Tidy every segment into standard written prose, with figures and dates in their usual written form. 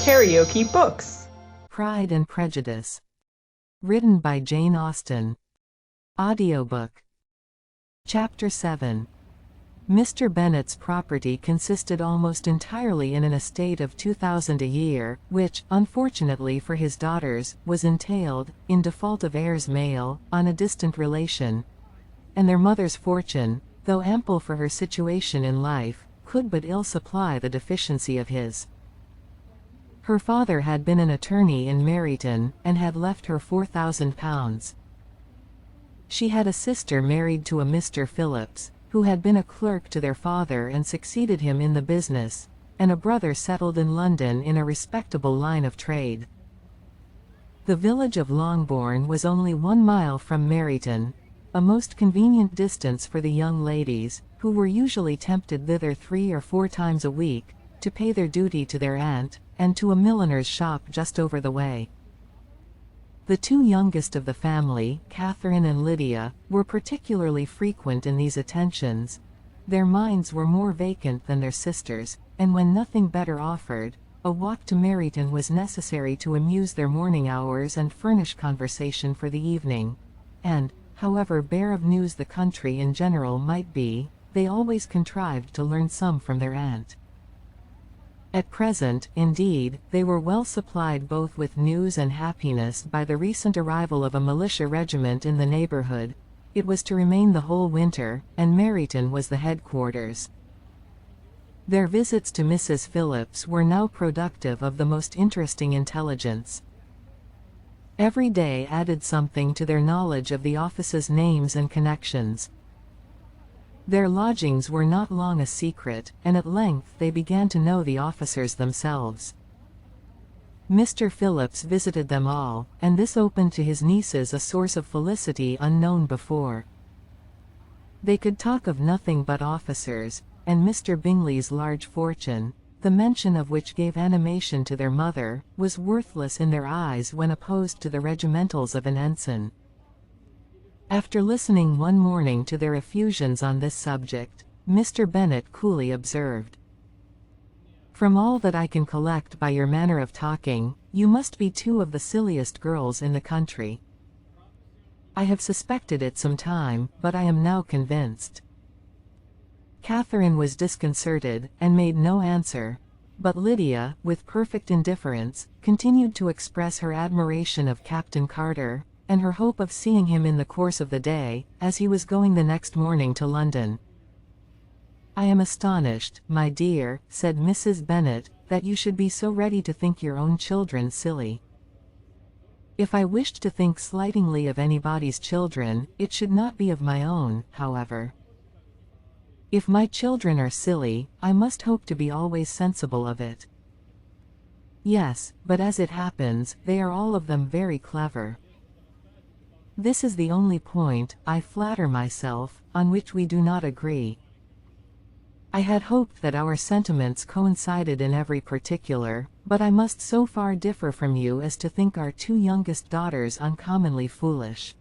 KaraokeBooks. Pride and Prejudice. Written by Jane Austen. Audiobook. Chapter 7. Mr. Bennet's property consisted almost entirely in an estate of £2,000 a year, which, unfortunately for his daughters, was entailed, in default of heirs male, on a distant relation, and their mother's fortune, though ample for her situation in life, could but ill supply the deficiency of his. Her father had been an attorney in Meryton, and had left her £4,000. She had a sister married to a Mr. Phillips, who had been a clerk to their father and succeeded him in the business, and a brother settled in London in a respectable line of trade. The village of Longbourn was only 1 mile from Meryton, a most convenient distance for the young ladies, who were usually tempted thither 3 or 4 times a week, to pay their duty to their aunt, and to a milliner's shop just over the way. The 2 youngest of the family, Catherine and Lydia, were particularly frequent in these attentions. Their minds were more vacant than their sisters', and when nothing better offered, a walk to Meryton was necessary to amuse their morning hours and furnish conversation for the evening. And, however bare of news the country in general might be, they always contrived to learn some from their aunt. At present, indeed, they were well supplied both with news and happiness by the recent arrival of a militia regiment in the neighborhood. It was to remain the whole winter, and Meryton was the headquarters. Their visits to Mrs. Phillips were now productive of the most interesting intelligence. Every day added something to their knowledge of the office's names and connections. Their lodgings were not long a secret, and at length they began to know the officers themselves. Mr. Phillips visited them all, and this opened to his nieces a source of felicity unknown before. They could talk of nothing but officers, and Mr. Bingley's large fortune, the mention of which gave animation to their mother, was worthless in their eyes when opposed to the regimentals of an ensign. After listening one morning to their effusions on this subject, Mr. Bennet coolly observed, "From all that I can collect by your manner of talking, you must be 2 of the silliest girls in the country. I have suspected it some time, but I am now convinced." Catherine was disconcerted, and made no answer, but Lydia, with perfect indifference, continued to express her admiration of Captain Carter, and her hope of seeing him in the course of the day, as he was going the next morning to London. "I am astonished, my dear," said Mrs. Bennet, "that you should be so ready to think your own children silly. If I wished to think slightingly of anybody's children, it should not be of my own, however. If my children are silly, I must hope to be always sensible of it. Yes, but as it happens, they are all of them very clever. This is the only point, I flatter myself, on which we do not agree. I had hoped that our sentiments coincided in every particular, but I must so far differ from you as to think our 2 youngest daughters uncommonly foolish.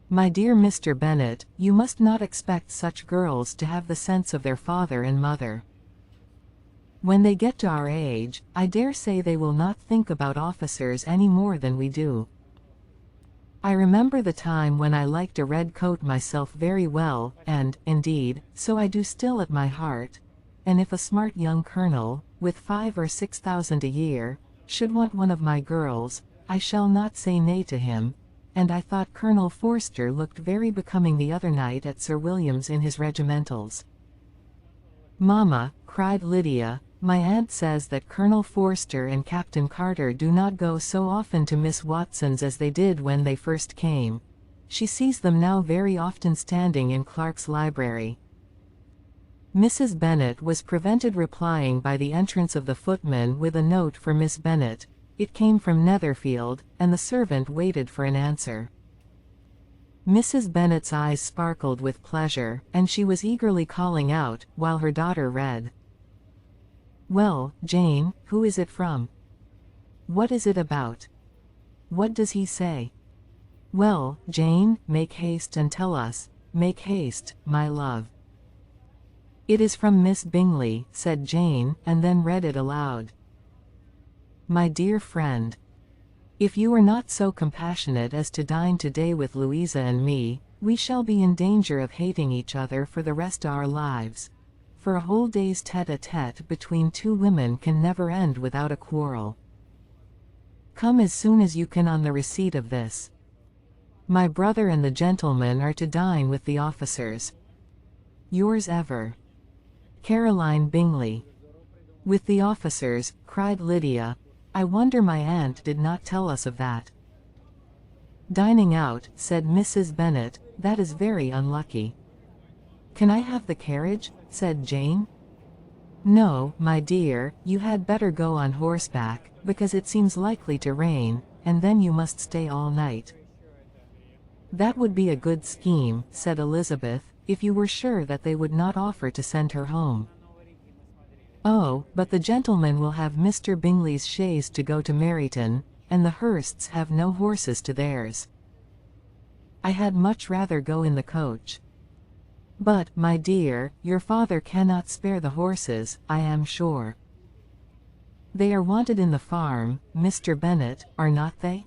My dear Mr. Bennet, you must not expect such girls to have the sense of their father and mother. When they get to our age, I dare say they will not think about officers any more than we do. I remember the time when I liked a red coat myself very well, and, indeed, so I do still at my heart, and if a smart young colonel, with 5 or 6,000 a year, should want one of my girls, I shall not say nay to him, and I thought Colonel Forster looked very becoming the other night at Sir William's in his regimentals." "Mamma," cried Lydia, "my aunt says that Colonel Forster and Captain Carter do not go so often to Miss Watson's as they did when they first came. She sees them now very often standing in Clark's library." Mrs. Bennet was prevented replying by the entrance of the footman with a note for Miss Bennet. It came from Netherfield, and the servant waited for an answer. Mrs. Bennet's eyes sparkled with pleasure, and she was eagerly calling out, while her daughter read, "Well, Jane, who is it from? What is it about? What does he say? Well, Jane, make haste and tell us. Make haste, my love." "It is from Miss Bingley," said Jane, and then read it aloud. My dear friend, if you are not so compassionate as to dine today with Louisa and me, we shall be in danger of hating each other for the rest of our lives. For a whole day's tete-a-tete between two women can never end without a quarrel. Come as soon as you can on the receipt of this. My brother and the gentlemen are to dine with the officers. Yours ever, Caroline Bingley. With the officers, cried Lydia. I wonder my aunt did not tell us of that. Dining out, said Mrs. Bennet, that is very unlucky. Can I have the carriage? Said Jane. No, my dear, you had better go on horseback, because it seems likely to rain, and then you must stay all night. That would be a good scheme, said Elizabeth, if you were sure that they would not offer to send her home. Oh, but the gentlemen will have Mr. Bingley's chaise to go to Meryton, and the Hursts have no horses to theirs. I had much rather go in the coach. But, my dear, your father cannot spare the horses, I am sure. They are wanted in the farm, Mr. Bennet, are not they?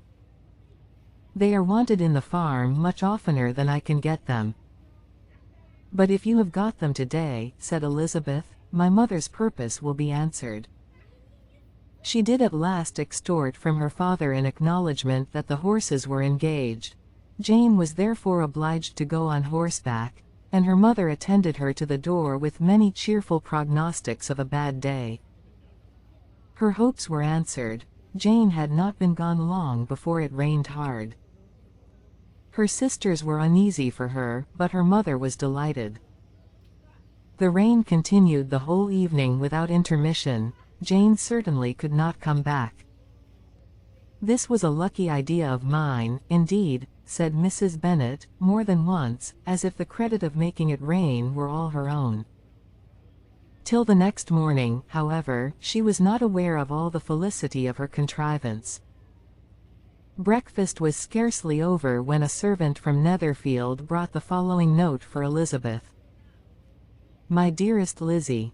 They are wanted in the farm much oftener than I can get them. But if you have got them today, said Elizabeth, my mother's purpose will be answered. She did at last extort from her father an acknowledgment that the horses were engaged. Jane was therefore obliged to go on horseback, and her mother attended her to the door with many cheerful prognostics of a bad day. Her hopes were answered. Jane had not been gone long before it rained hard. Her sisters were uneasy for her, but her mother was delighted. The rain continued the whole evening without intermission. Jane certainly could not come back. This was a lucky idea of mine, indeed, said Mrs. Bennet, more than once, as if the credit of making it rain were all her own. Till the next morning, however, she was not aware of all the felicity of her contrivance. Breakfast was scarcely over when a servant from Netherfield brought the following note for Elizabeth. My dearest Lizzie,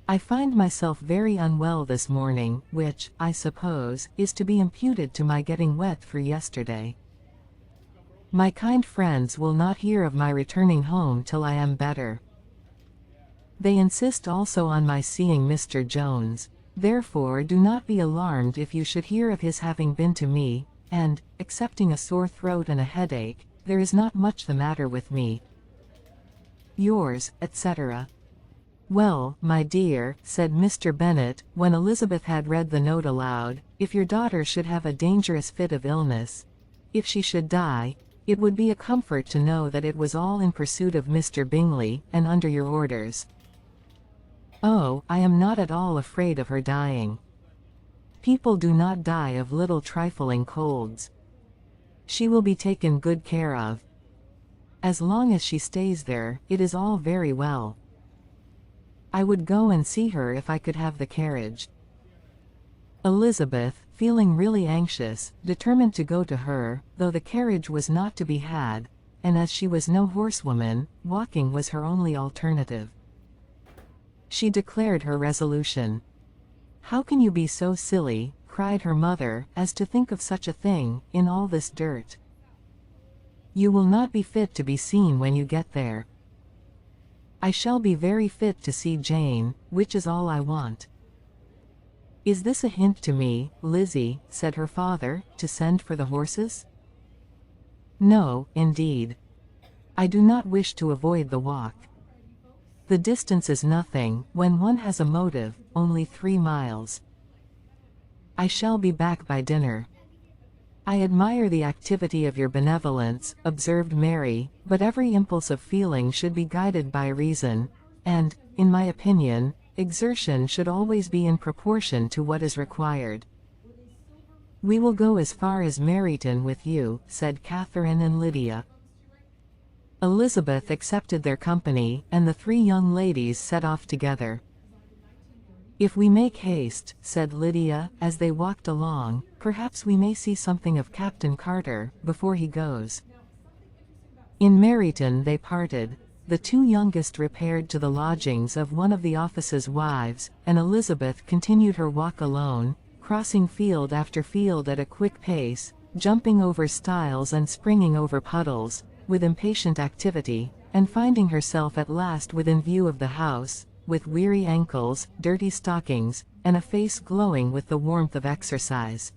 I find myself very unwell this morning, which, I suppose, is to be imputed to my getting wet through yesterday. My kind friends will not hear of my returning home till I am better. They insist also on my seeing Mr. Jones, therefore do not be alarmed if you should hear of his having been to me, and, excepting a sore throat and a headache, there is not much the matter with me. Yours, etc. Well, my dear, said Mr. Bennet, when Elizabeth had read the note aloud, if your daughter should have a dangerous fit of illness, if she should die, it would be a comfort to know that it was all in pursuit of Mr. Bingley, and under your orders. Oh, I am not at all afraid of her dying. People do not die of little trifling colds. She will be taken good care of. As long as she stays there, it is all very well. I would go and see her if I could have the carriage. Elizabeth, feeling really anxious, determined to go to her, though the carriage was not to be had, and as she was no horsewoman, walking was her only alternative. She declared her resolution. How can you be so silly, cried her mother, as to think of such a thing, in all this dirt? You will not be fit to be seen when you get there. I shall be very fit to see Jane, which is all I want. Is this a hint to me, Lizzie, said her father, to send for the horses? No, indeed. I do not wish to avoid the walk. The distance is nothing, when one has a motive, only 3 miles. I shall be back by dinner. I admire the activity of your benevolence, observed Mary, but every impulse of feeling should be guided by reason, and, in my opinion, exertion should always be in proportion to what is required. We will go as far as Meryton with you, said Catherine and Lydia. Elizabeth accepted their company, and the 3 young ladies set off together. If we make haste, said Lydia, as they walked along, perhaps we may see something of Captain Carter, before he goes. In Meryton they parted. The 2 youngest repaired to the lodgings of one of the office's wives, and Elizabeth continued her walk alone, crossing field after field at a quick pace, jumping over stiles and springing over puddles, with impatient activity, and finding herself at last within view of the house, with weary ankles, dirty stockings, and a face glowing with the warmth of exercise.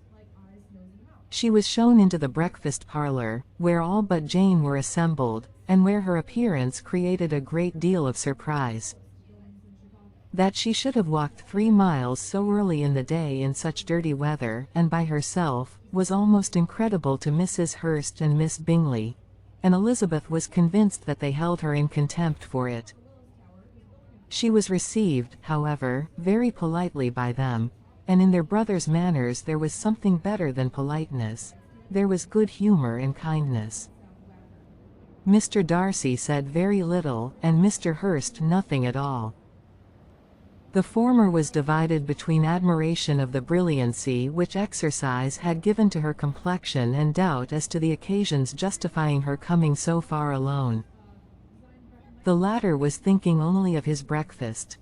She was shown into the breakfast parlor, where all but Jane were assembled, and where her appearance created a great deal of surprise. That she should have walked 3 miles so early in the day in such dirty weather, and by herself, was almost incredible to Mrs. Hurst and Miss Bingley, and Elizabeth was convinced that they held her in contempt for it. She was received, however, very politely by them, and in their brother's manners there was something better than politeness. There was good humor and kindness. Mr. Darcy said very little, and Mr. Hurst nothing at all. The former was divided between admiration of the brilliancy which exercise had given to her complexion and doubt as to the occasions justifying her coming so far alone. The latter was thinking only of his breakfast.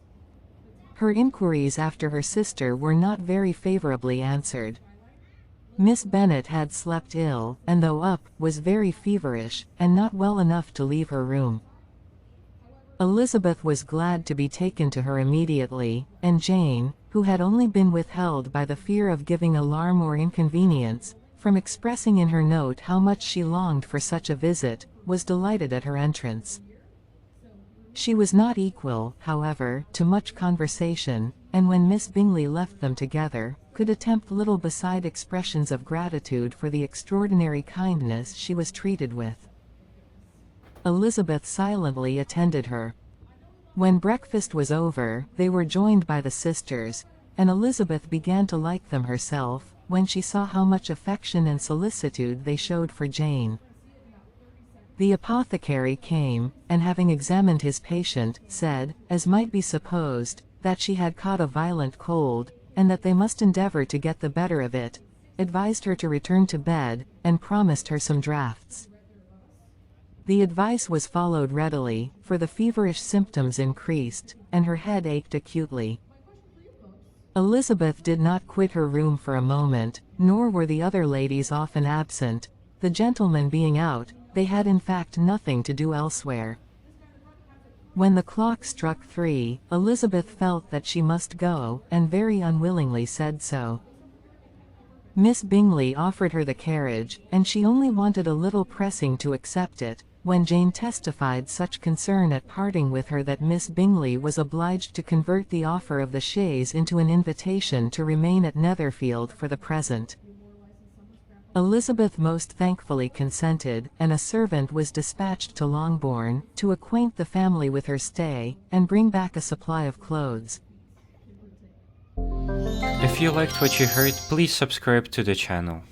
Her inquiries after her sister were not very favorably answered. Miss Bennet had slept ill, and though up, was very feverish, and not well enough to leave her room. Elizabeth was glad to be taken to her immediately, and Jane, who had only been withheld by the fear of giving alarm or inconvenience, from expressing in her note how much she longed for such a visit, was delighted at her entrance. She was not equal, however, to much conversation, and when Miss Bingley left them together, could attempt little beside expressions of gratitude for the extraordinary kindness she was treated with. Elizabeth silently attended her. When breakfast was over, they were joined by the sisters, and Elizabeth began to like them herself, when she saw how much affection and solicitude they showed for Jane. The apothecary came, and having examined his patient, said, as might be supposed, that she had caught a violent cold, and that they must endeavor to get the better of it, advised her to return to bed, and promised her some draughts. The advice was followed readily, for the feverish symptoms increased, and her head ached acutely. Elizabeth did not quit her room for a moment, nor were the other ladies often absent. The gentlemen being out, they had in fact nothing to do elsewhere. When the clock struck 3, Elizabeth felt that she must go, and very unwillingly said so. Miss Bingley offered her the carriage, and she only wanted a little pressing to accept it, when Jane testified such concern at parting with her that Miss Bingley was obliged to convert the offer of the chaise into an invitation to remain at Netherfield for the present. Elizabeth most thankfully consented, and a servant was dispatched to Longbourn, to acquaint the family with her stay, and bring back a supply of clothes. If you liked what you heard, please subscribe to the channel.